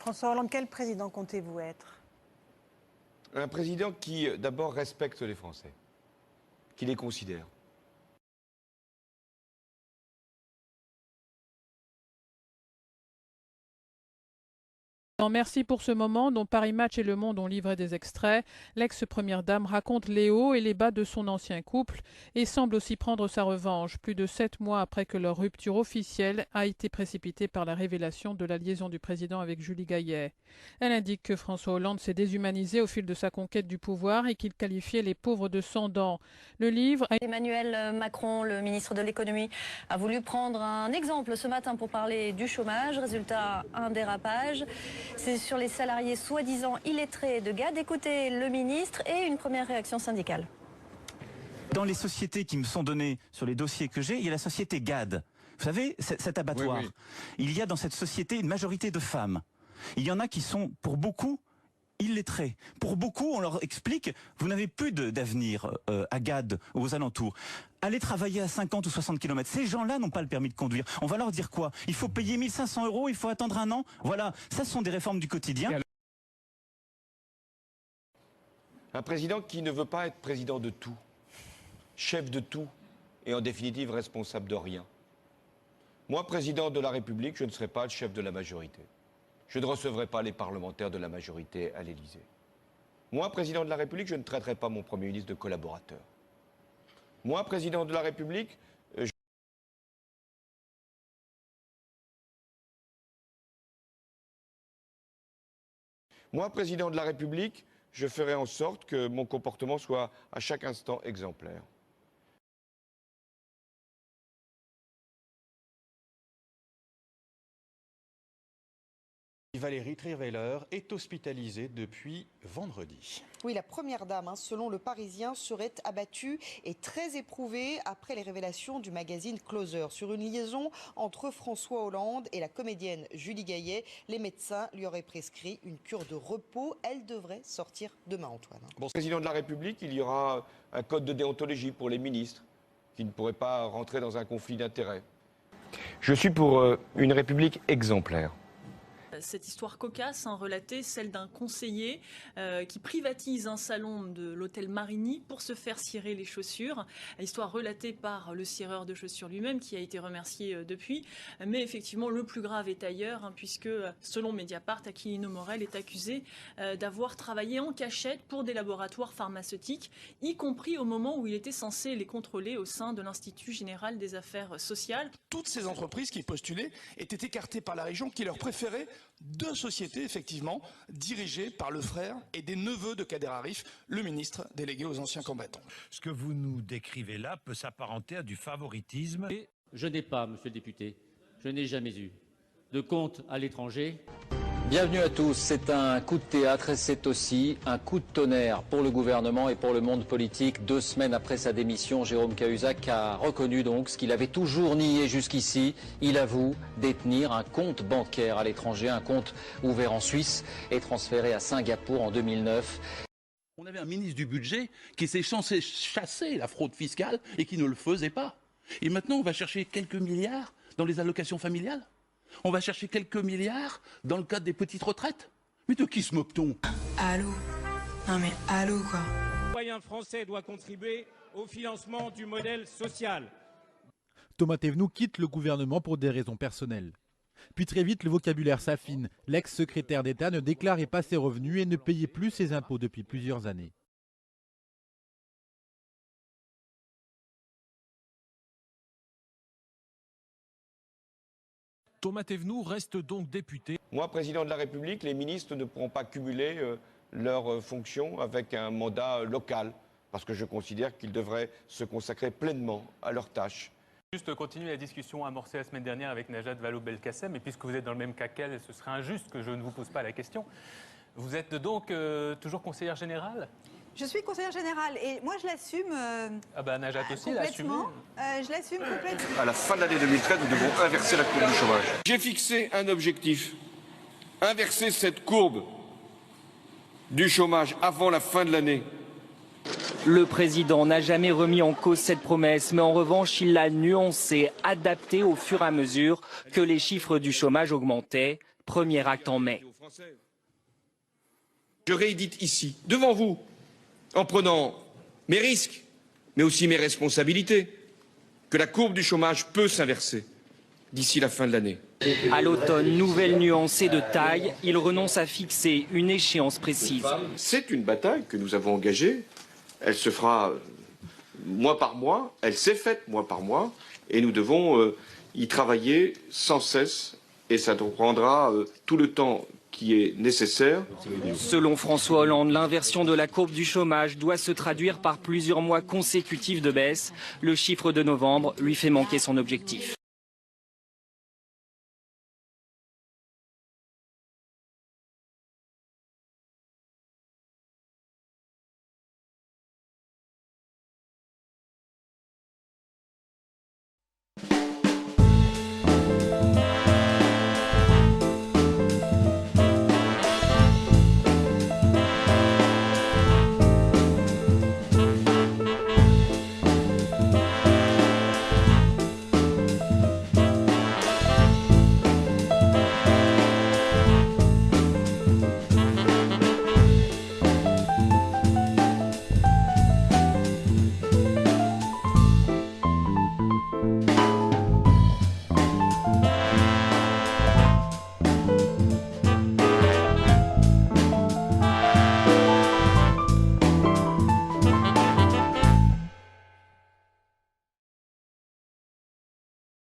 François Hollande, quel président comptez-vous être? Un président qui, d'abord, respecte les Français, qui les considère. Merci pour ce moment dont Paris Match et Le Monde ont livré des extraits. L'ex-première dame raconte les hauts et les bas de son ancien couple et semble aussi prendre sa revanche, plus de 7 mois après que leur rupture officielle a été précipitée par la révélation de la liaison du président avec Julie Gaillet. Elle indique que François Hollande s'est déshumanisé au fil de sa conquête du pouvoir et qu'il qualifiait les pauvres de sans dents. Le livre... Emmanuel Macron, le ministre de l'économie, a voulu prendre un exemple ce matin pour parler du chômage. Résultat, un dérapage. C'est sur les salariés soi-disant illettrés de GAD. Écoutez le ministre et une première réaction syndicale. Dans les sociétés qui me sont données sur les dossiers que j'ai, il y a la société GAD. Vous savez, cet abattoir. Oui, oui. Il y a dans cette société une majorité de femmes. Il y en a qui sont, pour beaucoup, illettrés. Pour beaucoup, on leur explique, vous n'avez plus d'avenir à GAD ou aux alentours. Allez travailler à 50 ou 60 km. Ces gens-là n'ont pas le permis de conduire. On va leur dire quoi? Il faut payer 1 500 €, il faut attendre un an. Voilà, ça sont des réformes du quotidien. Un président qui ne veut pas être président de tout, chef de tout et en définitive responsable de rien. Moi, président de la République, je ne serai pas le chef de la majorité. Je ne recevrai pas les parlementaires de la majorité à l'Élysée. Moi, président de la République, je ne traiterai pas mon Premier ministre de collaborateur. Moi, président de la République, Moi, président de la République, je ferai en sorte que mon comportement soit à chaque instant exemplaire. Valérie Trierweiler est hospitalisée depuis vendredi. Oui, la première dame, selon Le Parisien, serait abattue et très éprouvée après les révélations du magazine Closer sur une liaison entre François Hollande et la comédienne Julie Gaillet. Les médecins lui auraient prescrit une cure de repos. Elle devrait sortir demain, Antoine. Bon, président de la République, il y aura un code de déontologie pour les ministres qui ne pourraient pas rentrer dans un conflit d'intérêts. Je suis pour une République exemplaire. Cette histoire cocasse, relatée, celle d'un conseiller qui privatise un salon de l'hôtel Marigny pour se faire cirer les chaussures. Histoire relatée par le cireur de chaussures lui-même qui a été remercié depuis. Mais effectivement, le plus grave est ailleurs, puisque selon Mediapart, Aquilino Morel est accusé d'avoir travaillé en cachette pour des laboratoires pharmaceutiques, y compris au moment où il était censé les contrôler au sein de l'Institut général des affaires sociales. Toutes ces entreprises qui postulaient étaient écartées par la région qui leur préférait deux sociétés, effectivement, dirigées par le frère et des neveux de Kader Arif, le ministre délégué aux anciens combattants. Ce que vous nous décrivez là peut s'apparenter à du favoritisme. Et je n'ai pas, monsieur le député, je n'ai jamais eu de compte à l'étranger. Bienvenue à tous. C'est un coup de théâtre et c'est aussi un coup de tonnerre pour le gouvernement et pour le monde politique. 2 semaines après sa démission, Jérôme Cahuzac a reconnu donc ce qu'il avait toujours nié jusqu'ici. Il avoue détenir un compte bancaire à l'étranger, un compte ouvert en Suisse et transféré à Singapour en 2009. On avait un ministre du budget qui s'est censé chasser la fraude fiscale et qui ne le faisait pas. Et maintenant, on va chercher quelques milliards dans les allocations familiales. On va chercher quelques milliards dans le cadre des petites retraites. Mais de qui se moque-t-on? Allô? Non mais allô quoi? Le citoyen français doit contribuer au financement du modèle social. Thomas Thévenoud quitte le gouvernement pour des raisons personnelles. Puis très vite, le vocabulaire s'affine. L'ex-secrétaire d'État ne déclarait pas ses revenus et ne payait plus ses impôts depuis plusieurs années. Thomas Thévenoud reste donc député. Moi, président de la République, les ministres ne pourront pas cumuler leurs fonctions avec un mandat local, parce que je considère qu'ils devraient se consacrer pleinement à leurs tâches. Juste continuer la discussion amorcée la semaine dernière avec Najat Vallaud-Belkacem, et puisque vous êtes dans le même cas qu'elle, ce serait injuste que je ne vous pose pas la question. Vous êtes donc toujours conseillère générale ? Je suis conseillère générale et moi je l'assume Ah bah Najat aussi l'a assumé. Je l'assume complètement. À la fin de l'année 2013, nous devons inverser la courbe du chômage. J'ai fixé un objectif, inverser cette courbe du chômage avant la fin de l'année. Le président n'a jamais remis en cause cette promesse, mais en revanche, il l'a nuancée, adaptée au fur et à mesure que les chiffres du chômage augmentaient. Premier acte en mai. Français. Je réédite ici, devant vous, en prenant mes risques, mais aussi mes responsabilités, que la courbe du chômage peut s'inverser d'ici la fin de l'année. À l'automne, nouvelle nuancée de taille, il renonce à fixer une échéance précise. C'est une bataille que nous avons engagée. Elle se fera mois par mois, elle s'est faite mois par mois, et nous devons y travailler sans cesse, et ça prendra tout le temps qui est nécessaire. Selon François Hollande, l'inversion de la courbe du chômage doit se traduire par plusieurs mois consécutifs de baisse. Le chiffre de novembre lui fait manquer son objectif.